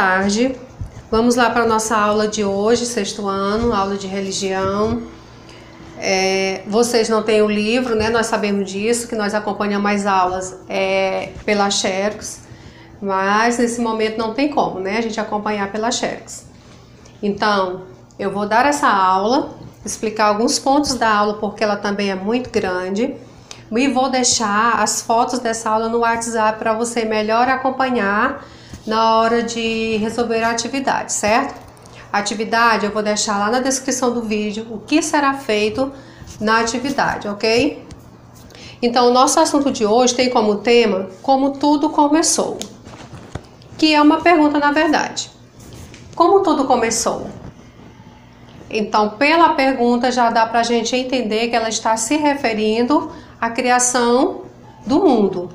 Tarde. Vamos lá para a nossa aula de hoje, sexto ano, aula de religião. Vocês não têm o livro, né? Nós sabemos disso, que nós acompanhamos as aulas pela Xerox, mas nesse momento não tem como, né? A gente acompanhar pela Xerox. Então, eu vou dar essa aula, explicar alguns pontos da aula, porque ela também é muito grande, e vou deixar as fotos dessa aula no WhatsApp para você melhor acompanhar na hora de resolver a atividade, certo? A atividade eu vou deixar lá na descrição do vídeo o que será feito na atividade, ok? Então, o nosso assunto de hoje tem como tema como tudo começou, que é uma pergunta na verdade. Como tudo começou? Então, pela pergunta já dá pra gente entender que ela está se referindo à criação do mundo,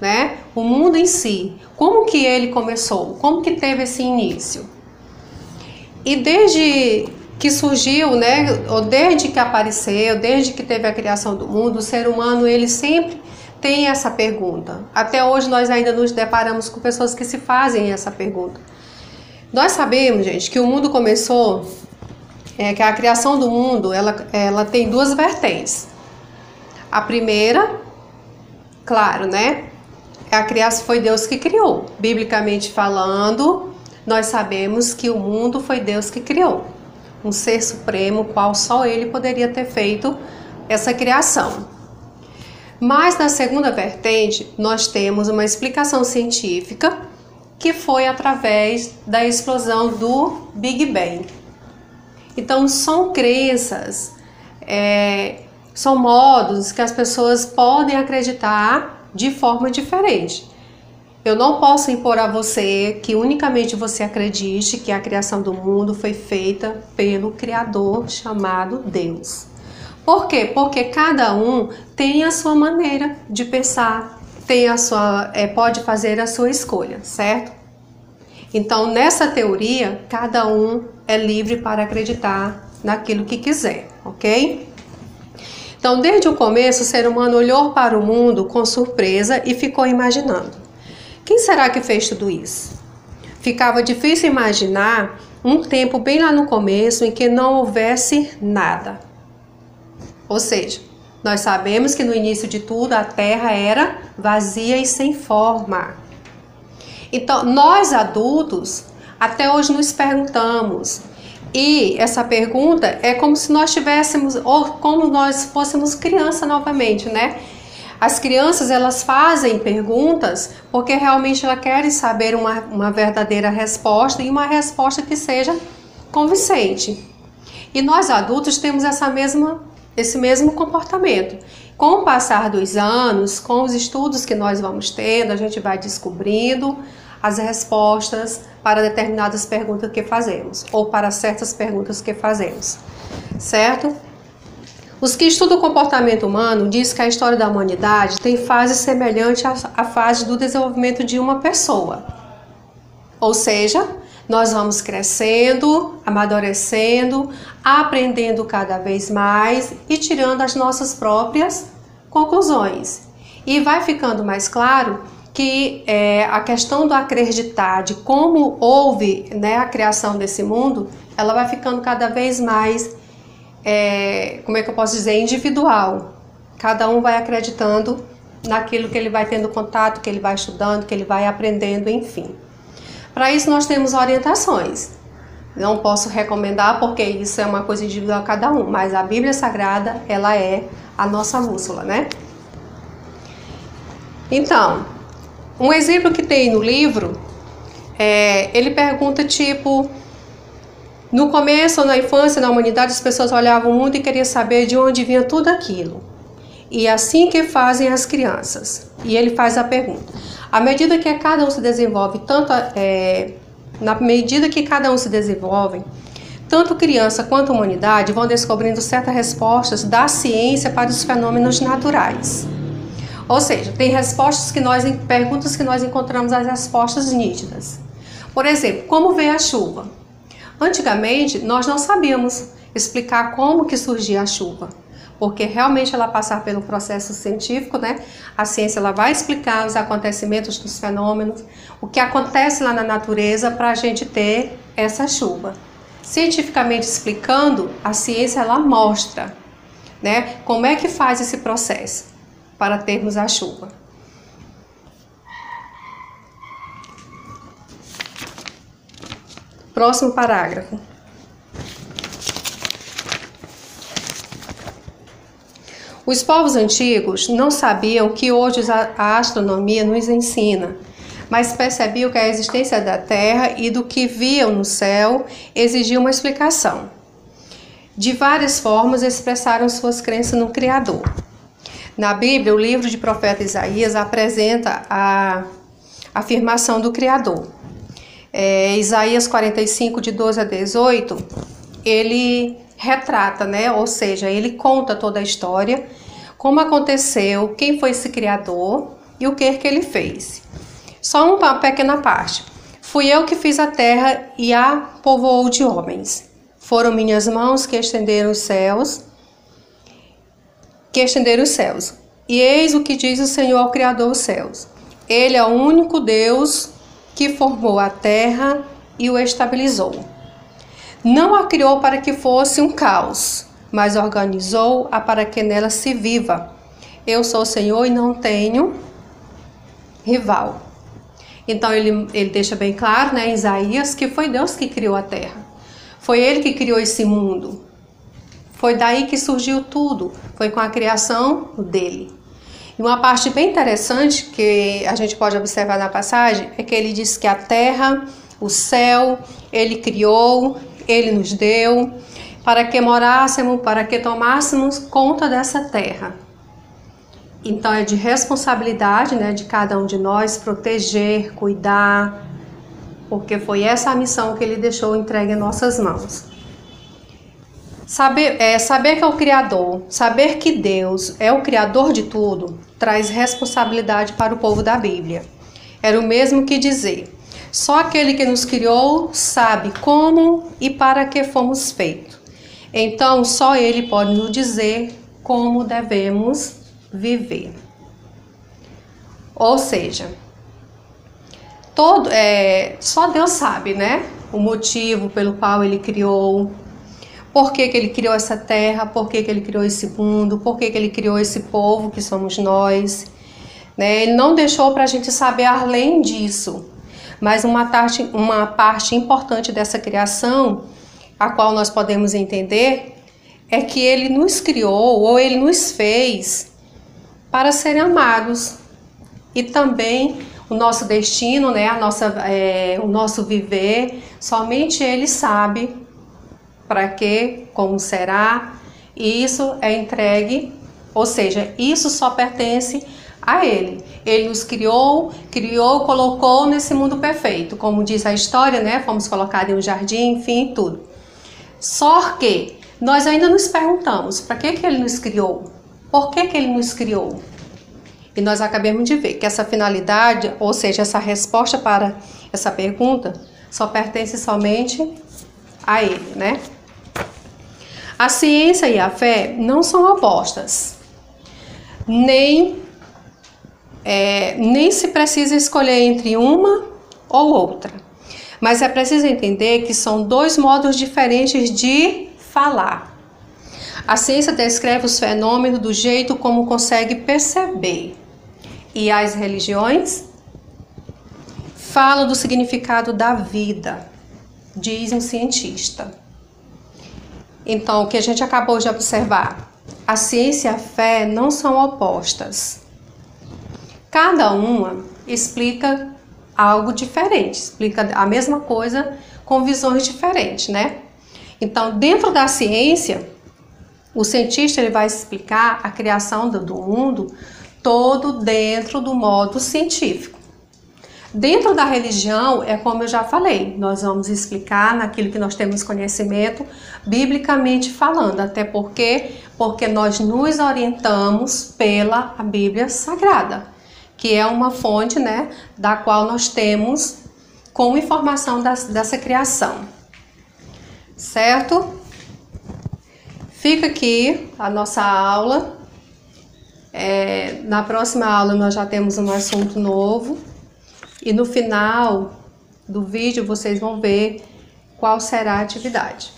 né? O mundo em si. Como que ele começou? Como que teve esse início? E desde que surgiu, né, ou desde que apareceu, desde que teve a criação do mundo, o ser humano, ele sempre tem essa pergunta. Até hoje nós ainda nos deparamos com pessoas que se fazem essa pergunta. Nós sabemos, gente, que o mundo começou, que a criação do mundo, ela tem duas vertentes. A primeira, claro, né, a criação foi Deus que criou. Biblicamente falando, nós sabemos que o mundo foi Deus que criou. Um ser supremo, qual só ele poderia ter feito essa criação. Mas na segunda vertente, nós temos uma explicação científica que foi através da explosão do Big Bang. Então, são crenças, são modos que as pessoas podem acreditar de forma diferente. Eu não posso impor a você que unicamente você acredite que a criação do mundo foi feita pelo Criador chamado Deus. Por quê? Porque cada um tem a sua maneira de pensar, tem a sua, pode fazer a sua escolha, certo? Então, nessa teoria, cada um é livre para acreditar naquilo que quiser, ok? Então, desde o começo, o ser humano olhou para o mundo com surpresa e ficou imaginando. Quem será que fez tudo isso? Ficava difícil imaginar um tempo bem lá no começo em que não houvesse nada. Ou seja, nós sabemos que no início de tudo a Terra era vazia e sem forma. Então, nós adultos, até hoje nos perguntamos, e essa pergunta é como se nós tivéssemos, ou como nós fôssemos criança novamente, né? As crianças, elas fazem perguntas porque realmente elas querem saber uma verdadeira resposta e uma resposta que seja convincente. E nós adultos temos esse mesmo comportamento. Com o passar dos anos, com os estudos que nós vamos tendo, a gente vai descobrindo as respostas para determinadas perguntas que fazemos, ou para certas perguntas que fazemos, certo? Os que estudam o comportamento humano dizem que a história da humanidade tem fases semelhantes à fase do desenvolvimento de uma pessoa. Ou seja, nós vamos crescendo, amadurecendo, aprendendo cada vez mais e tirando as nossas próprias conclusões. E vai ficando mais claro que a questão do acreditar, de como houve, né, a criação desse mundo, ela vai ficando cada vez mais, como é que eu posso dizer, individual. Cada um vai acreditando naquilo que ele vai tendo contato, que ele vai estudando, que ele vai aprendendo, enfim. Para isso nós temos orientações. Não posso recomendar porque isso é uma coisa individual a cada um, mas a Bíblia Sagrada, ela é a nossa bússola, né? Então, um exemplo que tem no livro, ele pergunta tipo, no começo ou na infância, na humanidade, as pessoas olhavam o mundo e queriam saber de onde vinha tudo aquilo. E assim que fazem as crianças. E ele faz a pergunta. À medida que cada um se desenvolve, na medida que cada um se desenvolve, tanto criança quanto humanidade vão descobrindo certas respostas da ciência para os fenômenos naturais. Ou seja, tem perguntas que nós encontramos as respostas nítidas. Por exemplo, como veio a chuva? Antigamente, nós não sabíamos explicar como que surgia a chuva, porque realmente ela passar pelo processo científico, né? A ciência ela vai explicar os acontecimentos dos fenômenos, o que acontece lá na natureza para a gente ter essa chuva. Cientificamente explicando, a ciência ela mostra, né, como é que faz esse processo para termos a chuva. Próximo parágrafo. Os povos antigos não sabiam que hoje a astronomia nos ensina, mas percebiam que a existência da Terra e do que viam no céu exigia uma explicação. De várias formas expressaram suas crenças no Criador. Na Bíblia, o livro de profeta Isaías apresenta a afirmação do Criador. Isaías 45, de 12 a 18, ele retrata, né? Ou seja, ele conta toda a história, como aconteceu, quem foi esse Criador e o que ele fez. Só uma pequena parte. Fui eu que fiz a terra e a povoou de homens. Foram minhas mãos que estenderam os céus. E eis o que diz o Senhor ao Criador dos céus. Ele é o único Deus que formou a terra e o estabilizou. Não a criou para que fosse um caos, mas organizou-a para que nela se viva. Eu sou o Senhor e não tenho rival. Então ele deixa bem claro, né, em Isaías, que foi Deus que criou a terra. Foi ele que criou esse mundo. Foi daí que surgiu tudo. Foi com a criação dele. E uma parte bem interessante que a gente pode observar na passagem é que ele diz que a terra, o céu, ele criou, ele nos deu, para que morássemos, para que tomássemos conta dessa terra. Então é de responsabilidade, né, de cada um de nós proteger, cuidar, porque foi essa a missão que ele deixou entregue em nossas mãos. Saber que é o Criador, saber que Deus é o Criador de tudo, traz responsabilidade para o povo da Bíblia. Era o mesmo que dizer: só aquele que nos criou sabe como e para que fomos feitos. Então, só Ele pode nos dizer como devemos viver. Ou seja, só Deus sabe, né? O motivo pelo qual Ele criou, por que Ele criou essa terra, por que Ele criou esse mundo, por que Ele criou esse povo que somos nós. Né? Ele não deixou para a gente saber além disso. Mas uma parte importante dessa criação, a qual nós podemos entender, é que Ele nos criou ou Ele nos fez para serem amados. E também o nosso destino, né, o nosso viver, somente Ele sabe para quê, como será. E isso é entregue, ou seja, isso só pertence a Ele. Ele nos criou, colocou nesse mundo perfeito. Como diz a história, né? Fomos colocados em um jardim, enfim, tudo. Só que nós ainda nos perguntamos, para que Ele nos criou? Por que Ele nos criou? E nós acabamos de ver que essa finalidade, ou seja, essa resposta para essa pergunta, só pertence somente a Ele, né? A ciência e a fé não são opostas. Nem se precisa escolher entre uma ou outra. Mas é preciso entender que são dois modos diferentes de falar. A ciência descreve os fenômenos do jeito como consegue perceber. E as religiões falam do significado da vida, diz um cientista. Então, o que a gente acabou de observar, a ciência e a fé não são opostas. Cada uma explica algo diferente, explica a mesma coisa com visões diferentes, né? Então, dentro da ciência, o cientista ele vai explicar a criação do mundo todo dentro do modo científico. Dentro da religião, é como eu já falei, nós vamos explicar naquilo que nós temos conhecimento, biblicamente falando, até porque nós nos orientamos pela Bíblia Sagrada, que é uma fonte, né, da qual nós temos como informação dessa criação. Certo? Fica aqui a nossa aula. Na próxima aula nós já temos um assunto novo. E no final do vídeo vocês vão ver qual será a atividade.